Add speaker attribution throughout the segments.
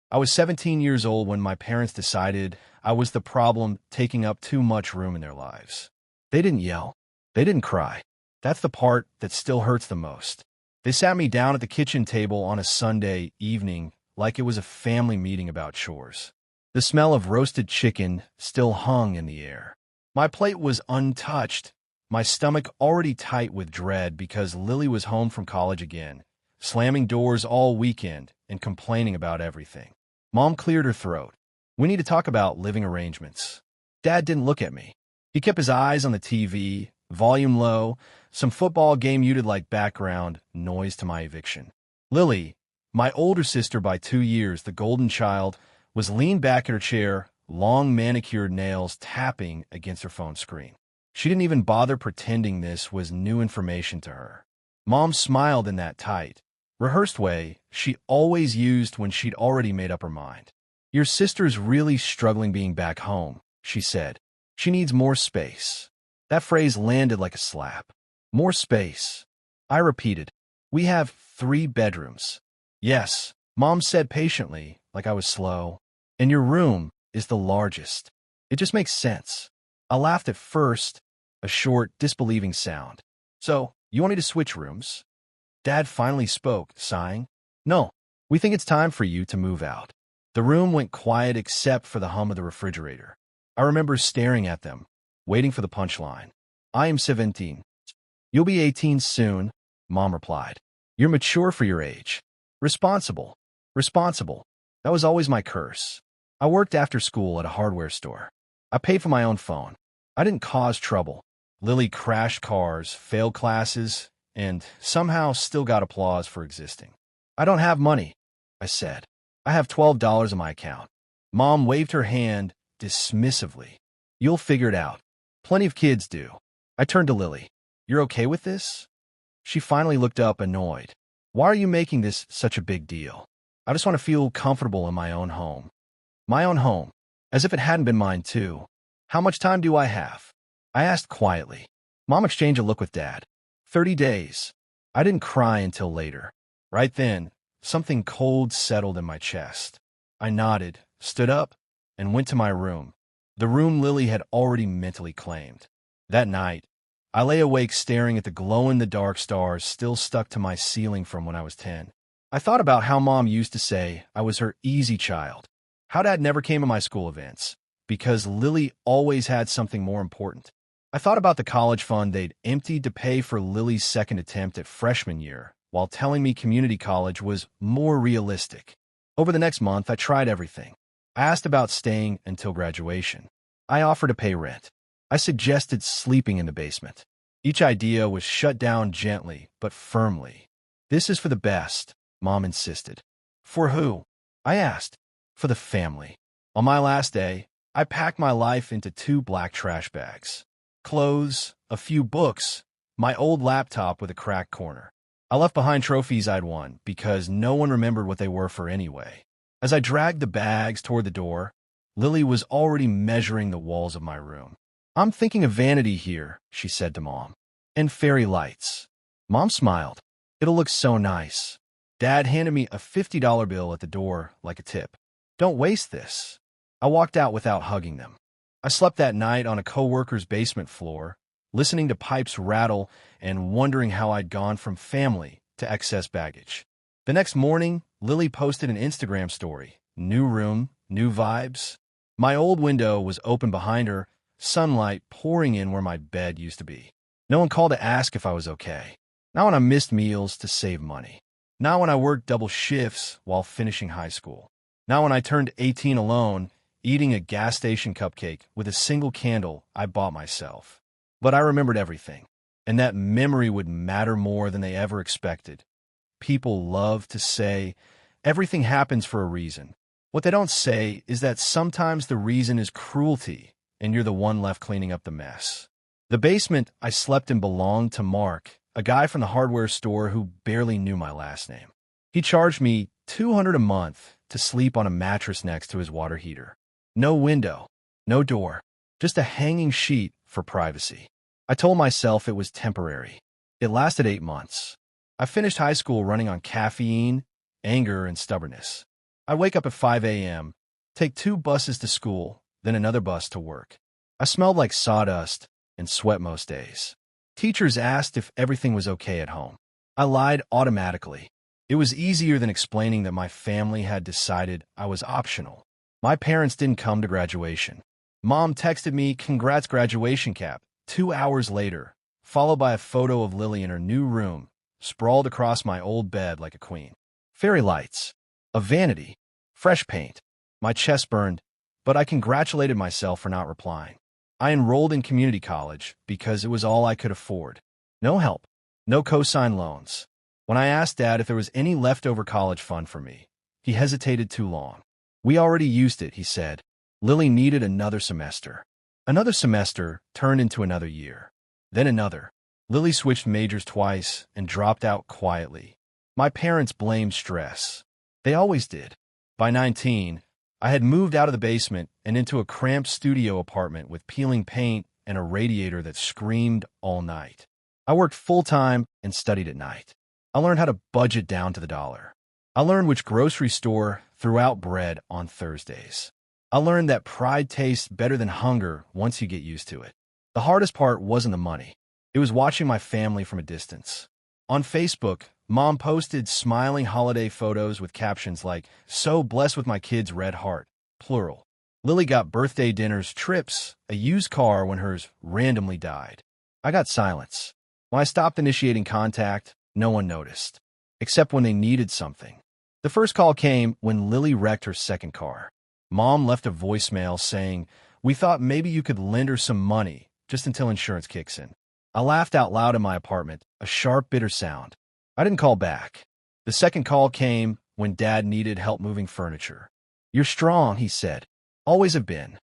Speaker 1: I was 17 years old when my parents decided I was the problem, taking up too much room in their lives. They didn't yell. They didn't cry. That's the part that still hurts the most. They sat me down at the kitchen table on a Sunday evening like it was a family meeting about chores. The smell of roasted chicken still hung in the air. My plate was untouched, my stomach already tight with dread because Lily was home from college again, slamming doors all weekend and complaining about everything. Mom cleared her throat. We need to talk about living arrangements. Dad didn't look at me. He kept his eyes on the TV, volume low, some football game muted like background noise to my eviction. Lily, my older sister by 2 years, the golden child, was leaned back in her chair, long manicured nails tapping against her phone screen. She didn't even bother pretending this was new information to her. Mom smiled in that tight, rehearsed way she always used when she'd already made up her mind. Your sister's really struggling being back home, she said. She needs more space. That phrase landed like a slap. More space. I repeated. We have 3 bedrooms. Yes, Mom said patiently, like I was slow. And your room is the largest. It just makes sense. I laughed at first, a short, disbelieving sound. So, you want me to switch rooms? Dad finally spoke, sighing. No, we think it's time for you to move out. The room went quiet except for the hum of the refrigerator. I remember staring at them, waiting for the punchline. I am 17. You'll be 18 soon, Mom replied. You're mature for your age. Responsible. Responsible. That was always my curse. I worked after school at a hardware store. I paid for my own phone. I didn't cause trouble. Lily crashed cars, failed classes, and somehow still got applause for existing. I don't have money, I said. I have $12 in my account. Mom waved her hand dismissively. You'll figure it out. Plenty of kids do. I turned to Lily. You're okay with this? She finally looked up, annoyed. Why are you making this such a big deal? I just want to feel comfortable in my own home. My own home. As if it hadn't been mine, too. How much time do I have? I asked quietly. Mom exchanged a look with Dad. 30 days. I didn't cry until later. Right then, something cold settled in my chest. I nodded, stood up, and went to my room. The room Lily had already mentally claimed. That night, I lay awake staring at the glow-in-the-dark stars still stuck to my ceiling from when I was 10. I thought about how Mom used to say I was her easy child. How Dad never came to my school events, because Lily always had something more important. I thought about the college fund they'd emptied to pay for Lily's second attempt at freshman year, while telling me community college was more realistic. Over the next month, I tried everything. I asked about staying until graduation. I offered to pay rent. I suggested sleeping in the basement. Each idea was shut down gently, but firmly. This is for the best, Mom insisted. For who? I asked. For the family. On my last day, I packed my life into 2 black trash bags. Clothes, a few books, my old laptop with a cracked corner. I left behind trophies I'd won because no one remembered what they were for anyway. As I dragged the bags toward the door, Lily was already measuring the walls of my room. I'm thinking of vanity here, she said to Mom. And fairy lights. Mom smiled. It'll look so nice. Dad handed me a $50 bill at the door like a tip. Don't waste this. I walked out without hugging them. I slept that night on a coworker's basement floor, listening to pipes rattle and wondering how I'd gone from family to excess baggage. The next morning, Lily posted an Instagram story. New room, new vibes. My old window was open behind her, sunlight pouring in where my bed used to be. No one called to ask if I was okay. Not when I missed meals to save money. Not when I worked double shifts while finishing high school. Not when I turned 18 alone, eating a gas station cupcake with a single candle I bought myself. But I remembered everything, and that memory would matter more than they ever expected. People love to say, everything happens for a reason. What they don't say is that sometimes the reason is cruelty, and you're the one left cleaning up the mess. The basement I slept in belonged to Mark, a guy from the hardware store who barely knew my last name. He charged me $200 a month to sleep on a mattress next to his water heater. No window, no door, just a hanging sheet for privacy. I told myself it was temporary. It lasted 8 months. I finished high school running on caffeine, anger, and stubbornness. I wake up at 5 a.m., take 2 buses to school, then another bus to work. I smelled like sawdust and sweat most days. Teachers asked if everything was okay at home. I lied automatically. It was easier than explaining that my family had decided I was optional. My parents didn't come to graduation. Mom texted me, "Congrats graduation, Cap," 2 hours later, followed by a photo of Lily in her new room, sprawled across my old bed like a queen. Fairy lights, a vanity, fresh paint. My chest burned, but I congratulated myself for not replying. I enrolled in community college because it was all I could afford. No help, no cosign loans. When I asked Dad if there was any leftover college fund for me, he hesitated too long. "We already used it," he said. Lily needed another semester. Another semester turned into another year. Then another. Lily switched majors twice and dropped out quietly. My parents blamed stress. They always did. By 19, I had moved out of the basement and into a cramped studio apartment with peeling paint and a radiator that screamed all night. I worked full-time and studied at night. I learned how to budget down to the dollar. I learned which grocery store threw out bread on Thursdays. I learned that pride tastes better than hunger once you get used to it. The hardest part wasn't the money. It was watching my family from a distance. On Facebook, Mom posted smiling holiday photos with captions like, "So blessed with my kid's red heart," plural. Lily got birthday dinners, trips, a used car when hers randomly died. I got silence. When I stopped initiating contact, no one noticed, except when they needed something. The first call came when Lily wrecked her second car. Mom left a voicemail saying, "We thought maybe you could lend her some money just until insurance kicks in." I laughed out loud in my apartment, a sharp, bitter sound. I didn't call back. The second call came when Dad needed help moving furniture. "You're strong," he said. "Always have been."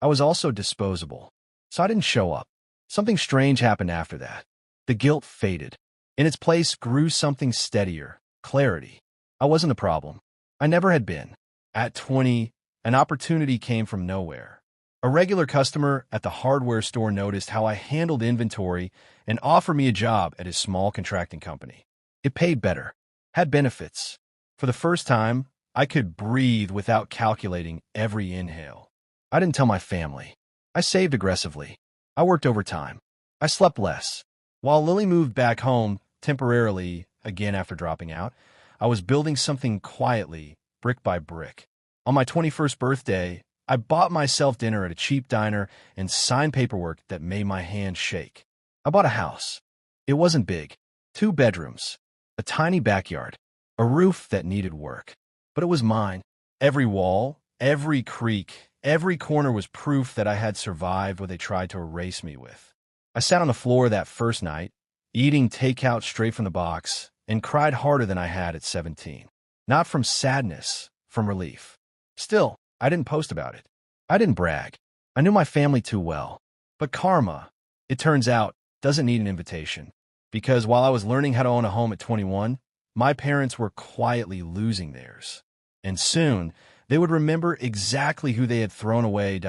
Speaker 1: I was also disposable, so I didn't show up. Something strange happened after that. The guilt faded. In its place grew something steadier, clarity. I wasn't the problem. I never had been. At 20, an opportunity came from nowhere. A regular customer at the hardware store noticed how I handled inventory and offered me a job at his small contracting company. It paid better, had benefits. For the first time, I could breathe without calculating every inhale. I didn't tell my family. I saved aggressively. I worked overtime. I slept less. While Lily moved back home temporarily, again after dropping out, I was building something quietly, brick by brick. On my 21st birthday, I bought myself dinner at a cheap diner and signed paperwork that made my hands shake. I bought a house. It wasn't big. 2 bedrooms, a tiny backyard, a roof that needed work. But it was mine. Every wall, every creak, every corner was proof that I had survived what they tried to erase me with. I sat on the floor that first night, eating takeout straight from the box, and cried harder than I had at 17. Not from sadness, from relief. Still, I didn't post about it. I didn't brag. I knew my family too well. But karma, it turns out, doesn't need an invitation. Because while I was learning how to own a home at 21, my parents were quietly losing theirs. And soon, they would remember exactly who they had thrown away.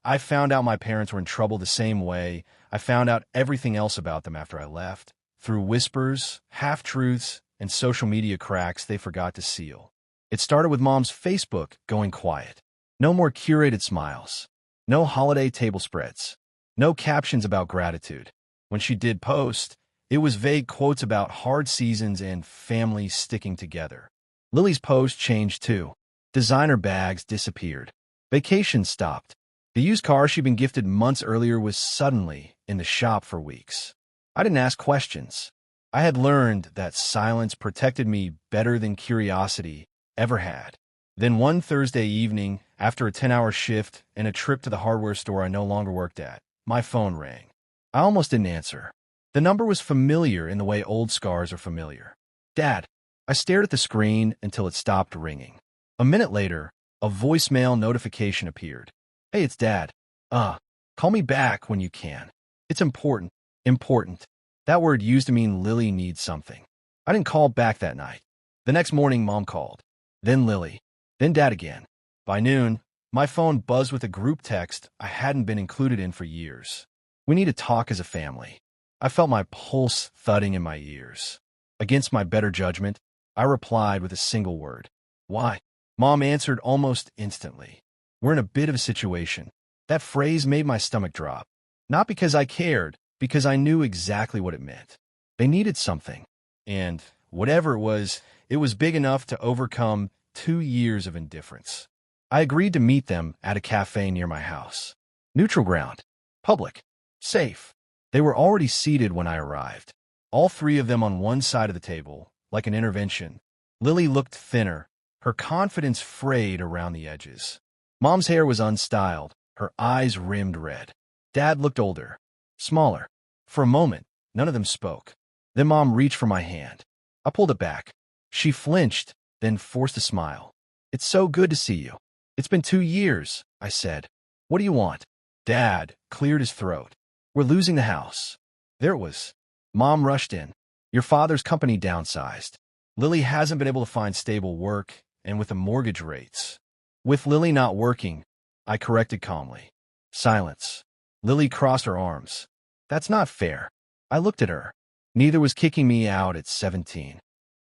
Speaker 1: I found out my parents were in trouble the same way I found out everything else about them after I left, through whispers, half-truths, and social media cracks they forgot to seal. It started with Mom's Facebook going quiet. No more curated smiles. No holiday table spreads. No captions about gratitude. When she did post, it was vague quotes about hard seasons and families sticking together. Lily's post changed too. Designer bags disappeared. Vacations stopped. The used car she'd been gifted months earlier was suddenly in the shop for weeks. I didn't ask questions. I had learned that silence protected me better than curiosity ever had. Then one Thursday evening, after a 10-hour shift and a trip to the hardware store I no longer worked at, my phone rang. I almost didn't answer. The number was familiar in the way old scars are familiar. "Dad." I stared at the screen until it stopped ringing. A minute later, a voicemail notification appeared. "Hey, it's Dad. Call me back when you can. It's important. Important." That word used to mean Lily needs something. I didn't call back that night. The next morning, Mom called. Then Lily. Then Dad again. By noon, my phone buzzed with a group text I hadn't been included in for years. "We need to talk as a family." I felt my pulse thudding in my ears. Against my better judgment, I replied with a single word. "Why?" Mom answered almost instantly. We're in a bit of a situation. That phrase made my stomach drop. Not because I cared, because I knew exactly what it meant. They needed something. And whatever it was big enough to overcome 2 years of indifference. I agreed to meet them at a cafe near my house. Neutral ground. Public. Safe. They were already seated when I arrived. All three of them on one side of the table, like an intervention. Lily looked thinner, her confidence frayed around the edges. Mom's hair was unstyled, her eyes rimmed red. Dad looked older, smaller. For a moment, none of them spoke. Then Mom reached for my hand. I pulled it back. She flinched, then forced a smile. It's so good to see you. It's been 2 years, I said. What do you want? Dad cleared his throat. We're losing the house. There it was. Mom rushed in. Your father's company downsized. Lily hasn't been able to find stable work, and with the mortgage rates. With Lily not working, I corrected calmly. Silence. Lily crossed her arms. That's not fair. I looked at her. Neither was kicking me out at 17.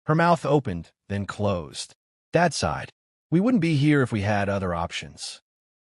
Speaker 1: Her mouth opened, then closed. Dad sighed. We wouldn't be here if we had other options.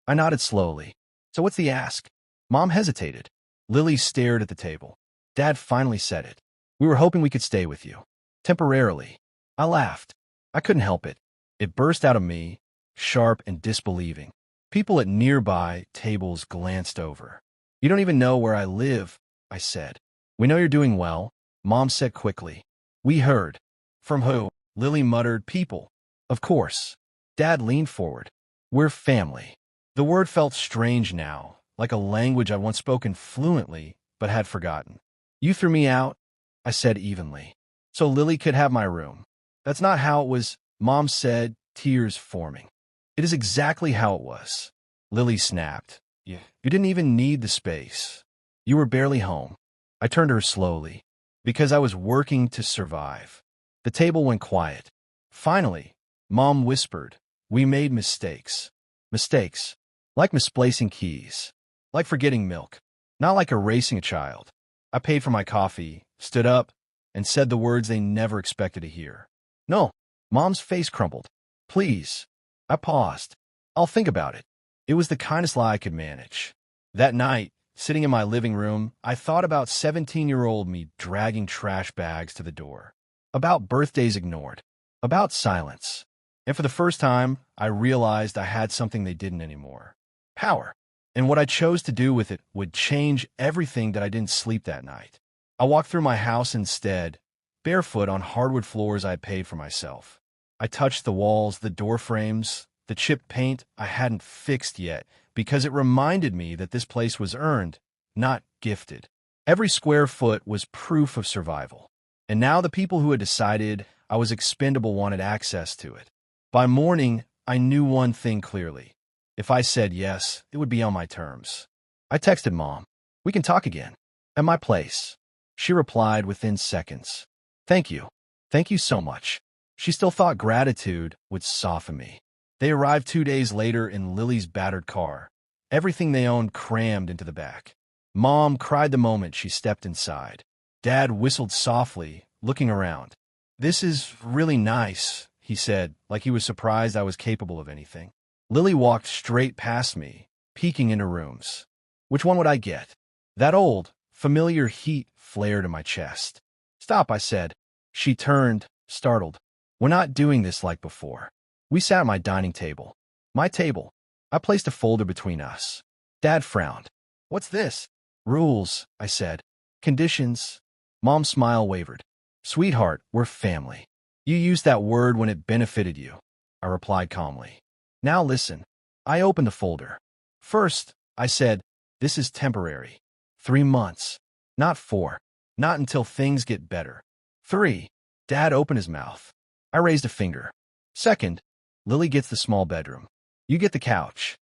Speaker 1: I nodded slowly. So what's the ask? Mom hesitated. Lily stared at the table. Dad finally said it. We were hoping we could stay with you. Temporarily. I laughed. I couldn't help it. It burst out of me, sharp and disbelieving. People at nearby tables glanced over. You don't even know where I live, I said. We know you're doing well, Mom said quickly. We heard. From who? Lily muttered. People. Of course. Dad leaned forward. We're family. The word felt strange now, like a language I'd once spoken fluently, but had forgotten. You threw me out, I said evenly, so Lily could have my room. That's not how it was, Mom said, tears forming. It is exactly how it was. Lily snapped. You didn't even need the space. You were barely home. I turned to her slowly, because I was working to survive. The table went quiet. Finally, Mom whispered, we made mistakes. Mistakes. Like misplacing keys. Like forgetting milk. Not like erasing a child. I paid for my coffee, stood up, and said the words they never expected to hear. No. Mom's face crumpled. Please. I paused. I'll think about it. It was the kindest lie I could manage. That night, sitting in my living room, I thought about 17-year-old me dragging trash bags to the door. About birthdays ignored. About silence. And for the first time, I realized I had something they didn't anymore. Power. And what I chose to do with it would change everything that I didn't sleep that night. I walked through my house instead, barefoot on hardwood floors I had paid for myself. I touched the walls, the door frames, the chipped paint I hadn't fixed yet, because it reminded me that this place was earned, not gifted. Every square foot was proof of survival. And now the people who had decided I was expendable wanted access to it. By morning, I knew one thing clearly. If I said yes, it would be on my terms. I texted Mom. We can talk again. At my place. She replied within seconds. Thank you. Thank you so much. She still thought gratitude would soften me. They arrived 2 days later in Lily's battered car. Everything they owned crammed into the back. Mom cried the moment she stepped inside. Dad whistled softly, looking around. This is really nice, he said, like he was surprised I was capable of anything. Lily walked straight past me, peeking into rooms. Which one would I get? That old, familiar heat flared in my chest. Stop, I said. She turned, startled. We're not doing this like before. We sat at my dining table. My table. I placed a folder between us. Dad frowned. What's this? Rules, I said. Conditions. Mom's smile wavered. Sweetheart, we're family. You used that word when it benefited you, I replied calmly. Now listen. I opened the folder. First, I said, this is temporary. 3 months. Not 4. Not until things get better. 3. Dad opened his mouth. I raised a finger. Second, Lily gets the small bedroom. You get the couch.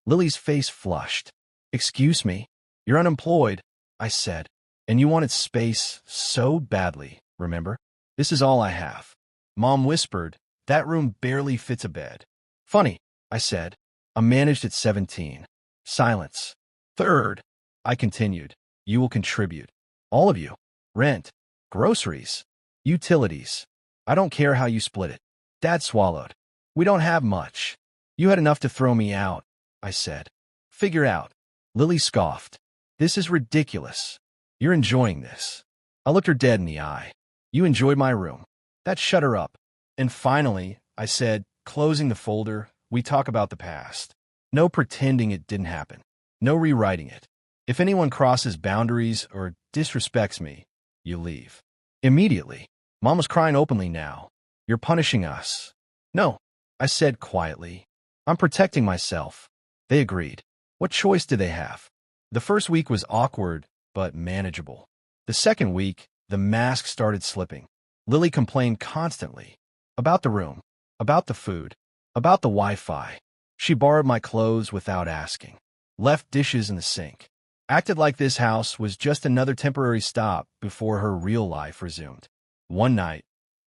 Speaker 1: Lily's face flushed. Excuse me. You're unemployed, I said. And you wanted space so badly, remember? This is all I have. Mom whispered, that room barely fits a bed. Funny, I said. I'm managed at 17. Silence. Third, I continued, you will contribute. All of you. Rent. Groceries. Utilities. I don't care how you split it. Dad swallowed. We don't have much. You had enough to throw me out, I said. Figure out. Lily scoffed. This is ridiculous. You're enjoying this. I looked her dead in the eye. You enjoyed my room. That shut her up. And finally, I said, closing the folder, we talk about the past. No pretending it didn't happen. No rewriting it. If anyone crosses boundaries or disrespects me, you leave. Immediately. Mom was crying openly now. You're punishing us. No, I said quietly. I'm protecting myself. They agreed. What choice did they have? The first week was awkward, but manageable. The second week, the mask started slipping. Lily complained constantly. About the room. About the food. About the Wi-Fi. She borrowed my clothes without asking. Left dishes in the sink. Acted like this house was just another temporary stop before her real life resumed. One night,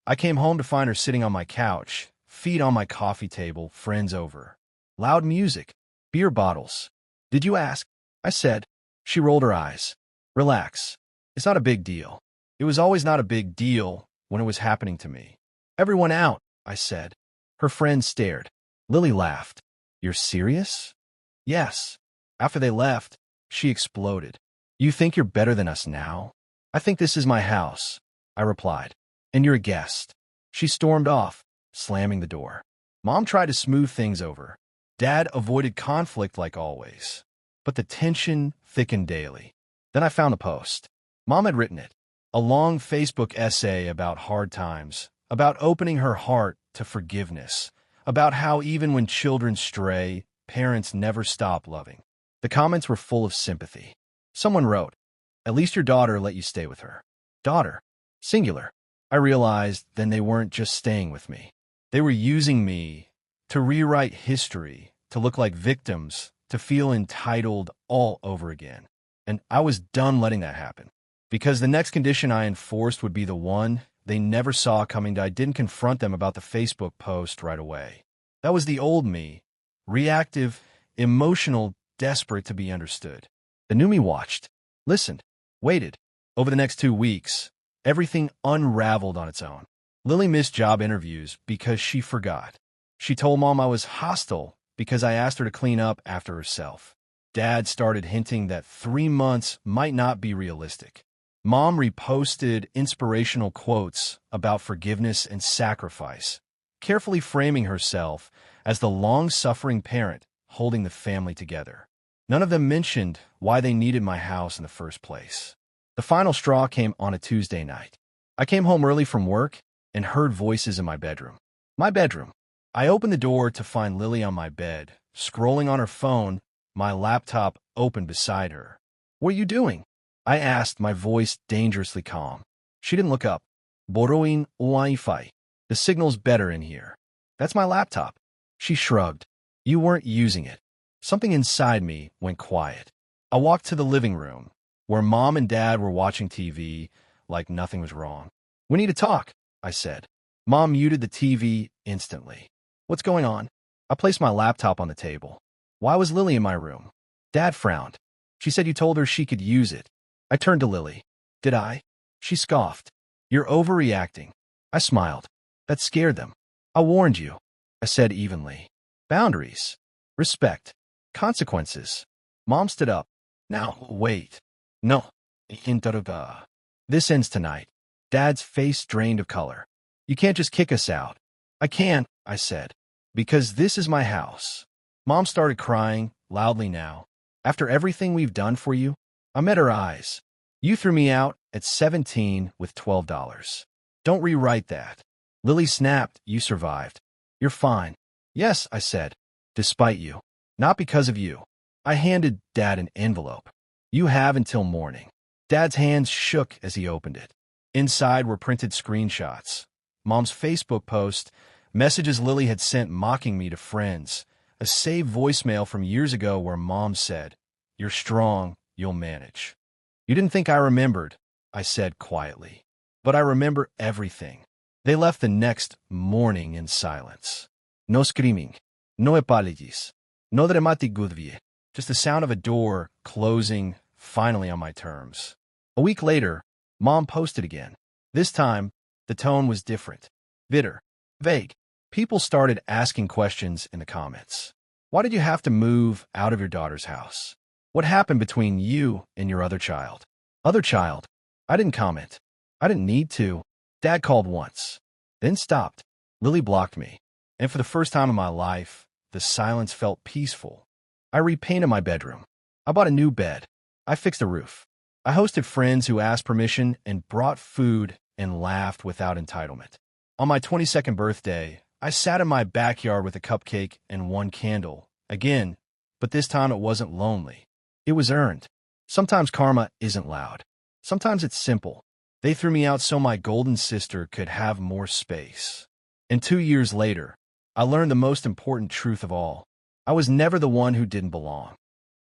Speaker 1: I came home to find her sitting on my couch, feet on my coffee table, friends over. Loud music. Beer bottles. Did you ask? I said. She rolled her eyes. Relax. It's not a big deal. It was always not a big deal when it was happening to me. Everyone out, I said. Her friends stared. Lily laughed. You're serious? Yes. After they left, she exploded. You think you're better than us now? I think this is my house, I replied. And you're a guest. She stormed off, slamming the door. Mom tried to smooth things over. Dad avoided conflict like always. But the tension thickened daily. Then I found a post. Mom had written it. A long Facebook essay about hard times, about opening her heart to forgiveness, about how even when children stray, parents never stop loving. The comments were full of sympathy. Someone wrote, "At least your daughter let you stay with her." Daughter. Singular. I realized then they weren't just staying with me. They were using me to rewrite history, to look like victims, to feel entitled all over again. And I was done letting that happen. Because the next condition I enforced would be the one they never saw coming. I didn't confront them about the Facebook post right away. That was the old me, reactive, emotional, desperate to be understood. The new me watched, listened, waited. Over the next 2 weeks, everything unraveled on its own. Lily missed job interviews because she forgot. She told Mom I was hostile because I asked her to clean up after herself. Dad started hinting that 3 months might not be realistic. Mom reposted inspirational quotes about forgiveness and sacrifice, carefully framing herself as the long-suffering parent holding the family together. None of them mentioned why they needed my house in the first place. The final straw came on a Tuesday night. I came home early from work and heard voices in my bedroom. My bedroom. I opened the door to find Lily on my bed, scrolling on her phone, my laptop open beside her. What are you doing? I asked, my voice dangerously calm. She didn't look up. Borrowing Wi-Fi. The signal's better in here. That's my laptop. She shrugged. You weren't using it. Something inside me went quiet. I walked to the living room, where Mom and Dad were watching TV like nothing was wrong. We need to talk, I said. Mom muted the TV instantly. What's going on? I placed my laptop on the table. Why was Lily in my room? Dad frowned. She said you told her she could use it. I turned to Lily. Did I? She scoffed. You're overreacting. I smiled. That scared them. I warned you, I said evenly. Boundaries. Respect. Consequences. Mom stood up. Now, wait. No. This ends tonight. Dad's face drained of color. You can't just kick us out. I can't, I said. Because this is my house. Mom started crying, loudly now. After everything we've done for you, I met her eyes. You threw me out at 17 with $12. Don't rewrite that. Lily snapped, you survived. You're fine. Yes, I said. Despite you. Not because of you. I handed Dad an envelope. You have until morning. Dad's hands shook as he opened it. Inside were printed screenshots. Mom's Facebook post, messages Lily had sent mocking me to friends, a saved voicemail from years ago where Mom said, "You're strong, you'll manage." You didn't think I remembered, I said quietly. But I remember everything. They left the next morning in silence. No screaming, no apologies, no dramatic goodbye, just the sound of a door closing finally on my terms. A week later, Mom posted again. This time, the tone was different. Bitter, vague, People started asking questions in the comments. Why did you have to move out of your daughter's house? What happened between you and your other child? Other child. I didn't comment. I didn't need to. Dad called once, then stopped. Lily blocked me. And for the first time in my life, the silence felt peaceful. I repainted my bedroom. I bought a new bed. I fixed a roof. I hosted friends who asked permission and brought food and laughed without entitlement. On my 22nd birthday, I sat in my backyard with a cupcake and one candle. Again, but this time it wasn't lonely. It was earned. Sometimes karma isn't loud. Sometimes it's simple. They threw me out so my golden sister could have more space. And 2 years later, I learned the most important truth of all. I was never the one who didn't belong.